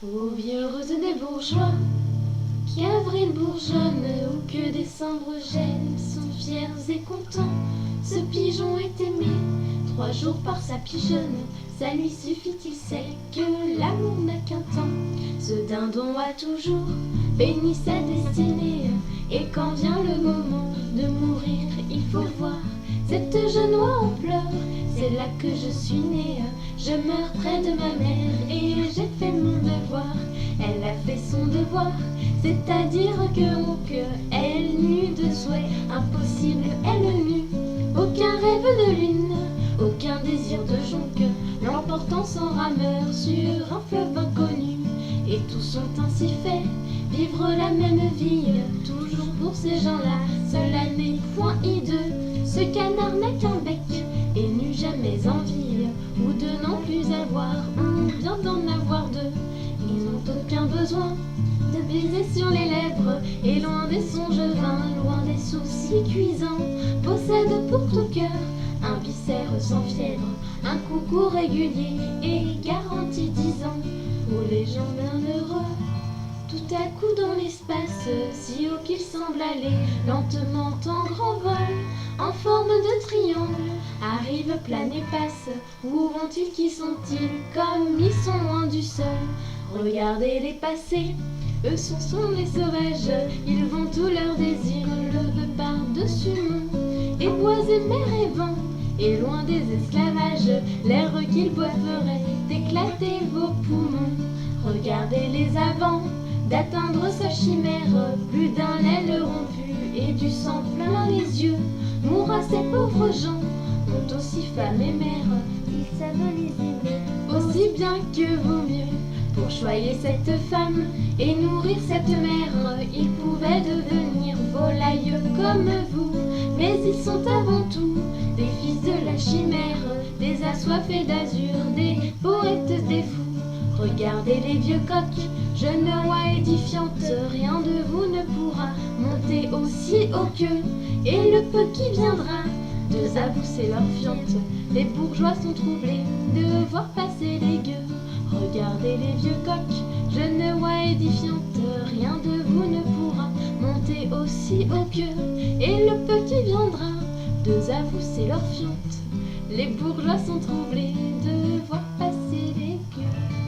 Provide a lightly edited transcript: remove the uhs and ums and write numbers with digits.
Ô vie heureuse des bourgeois, qu'avril bourgeonne ou que décembre gêne, sont fiers et contents. Ce pigeon est aimé 3 jours par sa pigeonne. Ça lui suffit, il sait que l'amour n'a qu'un temps. Ce dindon a toujours béni sa destinée, et quand vient le moment de mourir, il faut voir cette jeune oie en pleurs. C'est là que je suis née, je meurs près de ma mère et j'ai fait mon devoir. Elle a fait son devoir, c'est-à-dire que mon cœur, elle n'eut de souhait impossible, elle n'eut aucun rêve de lune, aucun désir de jonque, l'emportant sans rameur sur un fleuve inconnu. Et tous sont ainsi faits, vivre la même vie, toujours pour ces gens-là, cela n'est point hideux. Ce canard n'a qu'un bec et n'eut jamais envie, ou de n'en plus avoir, ou bien d'en avoir deux. Ils n'ont aucun besoin de baiser sur les lèvres, et loin des songes vains, loin des soucis cuisants, possèdent pour tout cœur un bicère sans fièvre, un coucou régulier et garanti 10 ans. Pour les gens bien heureux, tout à coup dans l'espace, si haut qu'il semble aller, lentement en grand vol, en forme de triangle, arrive, plane et passe. Où vont-ils, qui sont-ils, comme ils sont loin du sol? Regardez-les passer, eux sont les sauvages, ils vont tous leurs désirs, le par-dessus monde, et bois et mer et vent, et loin des esclavages, l'air qu'ils boiveraient d'éclater vos poumons. Regardez-les avant d'atteindre sa chimère, plus d'un l'aile rompue et du sang plein les yeux. Mourra ces pauvres gens, ont aussi femme et mère, ils savent les aimer aussi bien que vaut mieux. Pour choyer cette femme et nourrir cette mère, ils pouvaient devenir volailles comme vous, mais ils sont avant tout des fils de la chimère, des assoiffés d'azur, des poètes, des fous. Regardez les vieux coqs, jeunes oies édifiantes, rien de vous ne pourra monter aussi haut qu'eux, et le peu qui viendra, deux à vous c'est leur fiente. Les bourgeois sont troublés de voir passer les gueux. Regardez les vieux coqs, jeunes oies édifiantes, rien de vous ne pourra monter aussi haut qu'eux, et le peu qui viendra, deux à vous c'est leur fiente. Les bourgeois sont troublés de voir passer les gueux.